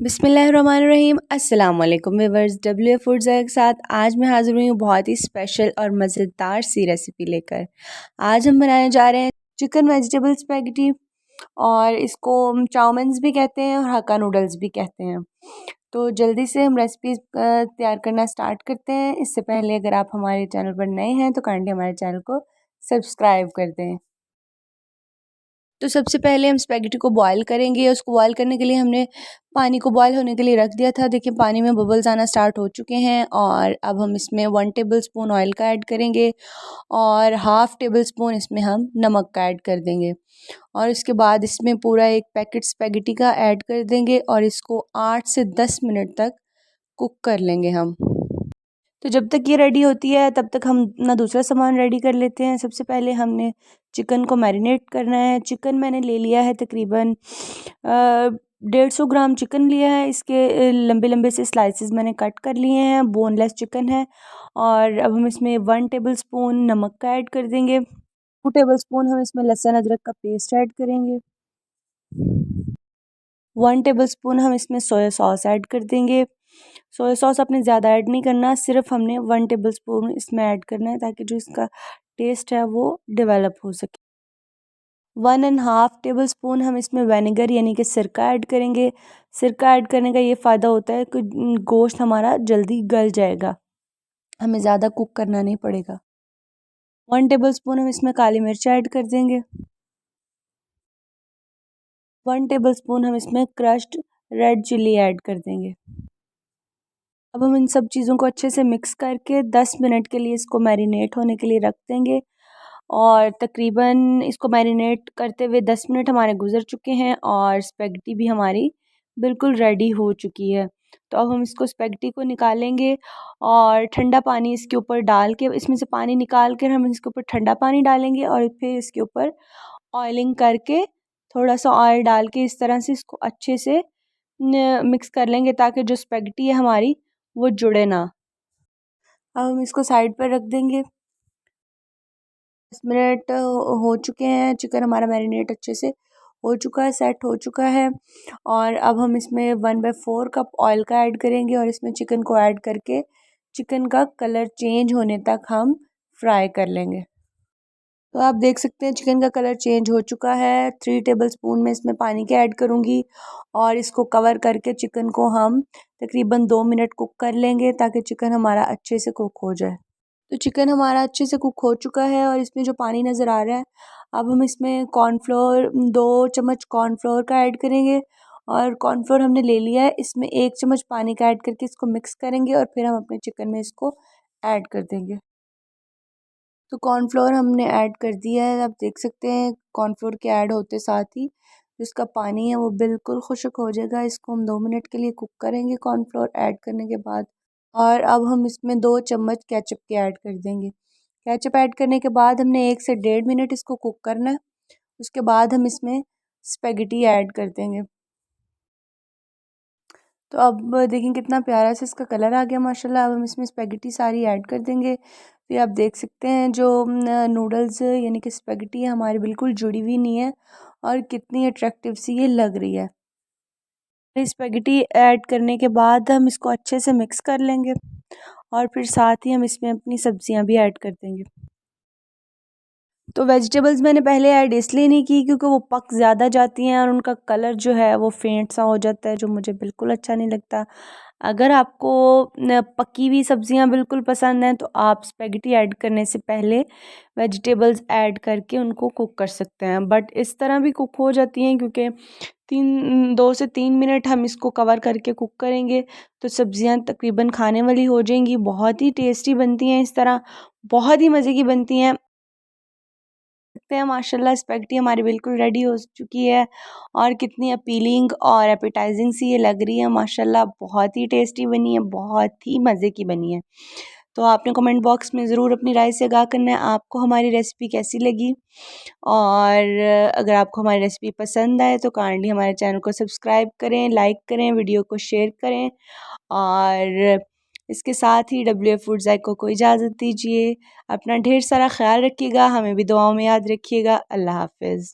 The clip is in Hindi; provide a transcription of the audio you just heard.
बिस्मिल्लाहिर्रहमानिर्रहीम। अस्सलाम वालेकुम व्यूअर्स, WA फूड्स के साथ आज मैं हाज़िर हुई हूँ बहुत ही स्पेशल और मज़ेदार सी रेसिपी लेकर। आज हम बनाने जा रहे हैं चिकन वेजिटेबल स्पैगेटी, और इसको चाउमीन्स भी कहते हैं और हक्का नूडल्स भी कहते हैं। तो जल्दी से हम रेसिपी तैयार करना स्टार्ट करते हैं। इससे पहले अगर आप हमारे चैनल पर नए हैं तो काइंडली हमारे चैनल को सब्सक्राइब कर दें। तो सबसे पहले हम स्पैगेटी को बॉईल करेंगे। उसको बॉईल करने के लिए हमने पानी को बॉईल होने के लिए रख दिया था। देखिए पानी में बबल्स आना स्टार्ट हो चुके हैं, और अब हम इसमें 1 टेबलस्पून ऑयल का ऐड करेंगे और हाफ़ टेबल स्पून इसमें हम नमक का ऐड कर देंगे, और इसके बाद इसमें पूरा 1 पैकेट स्पैगेटी का ऐड कर देंगे और इसको 8 से 10 मिनट तक कुक कर लेंगे हम। तो जब तक ये रेडी होती है तब तक हम अपना दूसरा सामान रेडी कर लेते हैं। सबसे पहले हमने चिकन को मैरिनेट करना है। चिकन मैंने ले लिया है तकरीबन 150 ग्राम चिकन लिया है। इसके लंबे लंबे से स्लाइसेस मैंने कट कर लिए हैं, बोनलेस चिकन है। और अब हम इसमें 1 टेबलस्पून नमक का ऐड कर देंगे। 2 टेबलस्पून हम इसमें लहसुन अदरक का पेस्ट ऐड करेंगे। 1 टेबलस्पून हम इसमें सोया सॉस ऐड कर देंगे। सोया सॉस आपने ज़्यादा ऐड नहीं करना, सिर्फ हमने 1 टेबलस्पून इसमें ऐड करना है ताकि जो इसका टेस्ट है वो डेवलप हो सके। 1 एंड हाफ़ टेबलस्पून हम इसमें विनेगर यानी कि सिरका ऐड करेंगे। सिरका ऐड करने का ये फ़ायदा होता है कि गोश्त हमारा जल्दी गल जाएगा, हमें ज़्यादा कुक करना नहीं पड़ेगा। 1 टेबलस्पून हम इसमें काली मिर्च ऐड कर देंगे। 1 टेबलस्पून हम इसमें क्रश्ड रेड चिल्ली ऐड कर देंगे। अब हम इन सब चीज़ों को अच्छे से मिक्स करके 10 मिनट के लिए इसको मैरिनेट होने के लिए रख देंगे, और तकरीबन इसको मैरिनेट करते हुए 10 मिनट हमारे गुज़र चुके हैं और स्पैगेटी भी हमारी बिल्कुल रेडी हो चुकी है। तो अब हम इसको स्पैगेटी को निकालेंगे और ठंडा पानी इसके ऊपर डाल के, इसमें से पानी निकाल कर हम इसके ऊपर ठंडा पानी डालेंगे और फिर इसके ऊपर ऑयलिंग करके थोड़ा सा ऑयल डाल के इस तरह से इसको अच्छे से मिक्स कर लेंगे ताकि जो स्पैगेटी है हमारी वो जुड़े ना। अब हम इसको साइड पर रख देंगे। 10 मिनट हो चुके हैं, चिकन हमारा मैरिनेट अच्छे से हो चुका है, सेट हो चुका है। और अब हम इसमें 1/4 कप ऑयल का ऐड करेंगे और इसमें चिकन को ऐड करके चिकन का कलर चेंज होने तक हम फ्राई कर लेंगे। तो आप देख सकते हैं चिकन का कलर चेंज हो चुका है। 3 टेबलस्पून में इसमें पानी के ऐड करूँगी और इसको कवर करके चिकन को हम तकरीबन 2 मिनट कुक कर लेंगे ताकि चिकन हमारा अच्छे से कुक हो जाए। तो चिकन हमारा अच्छे से कुक हो चुका है और इसमें जो पानी नज़र आ रहा है, अब हम इसमें कॉर्नफ्लोर 2 चम्मच कॉर्नफ्लोर का ऐड करेंगे, और कॉर्नफ्लोर हमने ले लिया है। इसमें 1 चम्मच पानी का ऐड करके इसको मिक्स करेंगे और फिर हम अपने चिकन में इसको ऐड कर देंगे। तो कॉर्नफ्लोर हमने ऐड कर दिया है। आप देख सकते हैं कॉर्नफ्लोर के ऐड होते साथ ही जो इसका पानी है वो बिल्कुल खुश्क हो जाएगा। इसको हम 2 मिनट के लिए कुक करेंगे कॉर्नफ्लोर ऐड करने के बाद। और अब हम इसमें 2 चम्मच केचप के ऐड कर देंगे। केचप ऐड करने के बाद हमने 1 से 1.5 मिनट इसको कुक करना है। उसके बाद हम इसमें स्पैगेटी ऐड कर देंगे। तो अब देखें कितना प्यारा सा इसका कलर आ गया माशाल्लाह। अब हम इसमें स्पैगेटी सारी ऐड कर देंगे। फिर आप देख सकते हैं जो नूडल्स यानी कि स्पैगेटी है हमारी बिल्कुल जुड़ी हुई नहीं है और कितनी अट्रैक्टिव सी ये लग रही है। स्पैगेटी ऐड करने के बाद हम इसको अच्छे से मिक्स कर लेंगे और फिर साथ ही हम इसमें अपनी सब्जियां भी ऐड कर देंगे। तो वेजिटेबल्स मैंने पहले ऐड इसलिए नहीं की क्योंकि वो पक ज़्यादा जाती हैं और उनका कलर जो है वो फेंट सा हो जाता है, जो मुझे बिल्कुल अच्छा नहीं लगता। अगर आपको पकी हुई सब्जियां बिल्कुल पसंद हैं तो आप स्पैगेटी ऐड करने से पहले वेजिटेबल्स ऐड करके उनको कुक कर सकते हैं, बट इस तरह भी कुक हो जाती हैं क्योंकि 2 से 3 मिनट हम इसको कवर करके कुक करेंगे तो सब्जियां तकरीबन खाने वाली हो जाएंगी। बहुत ही टेस्टी बनती हैं इस तरह, बहुत ही मज़े की बनती हैं। सकते हैं माशाल्लाह स्पैगेटी हमारी बिल्कुल रेडी हो चुकी है और कितनी अपीलिंग और एपेटाइजिंग सी ये लग रही है माशाल्लाह। बहुत ही टेस्टी बनी है, बहुत ही मज़े की बनी है। तो आपने कमेंट बॉक्स में ज़रूर अपनी राय से आगाह करना है आपको हमारी रेसिपी कैसी लगी, और अगर आपको हमारी रेसिपी पसंद आए तो काइंडली हमारे चैनल को सब्सक्राइब करें, लाइक करें, वीडियो को शेयर करें, और इसके साथ ही WA फूड ज़ायकों को इजाज़त दीजिए। अपना ढेर सारा ख्याल रखिएगा, हमें भी दुआओं में याद रखिएगा। अल्लाह हाफ़िज़।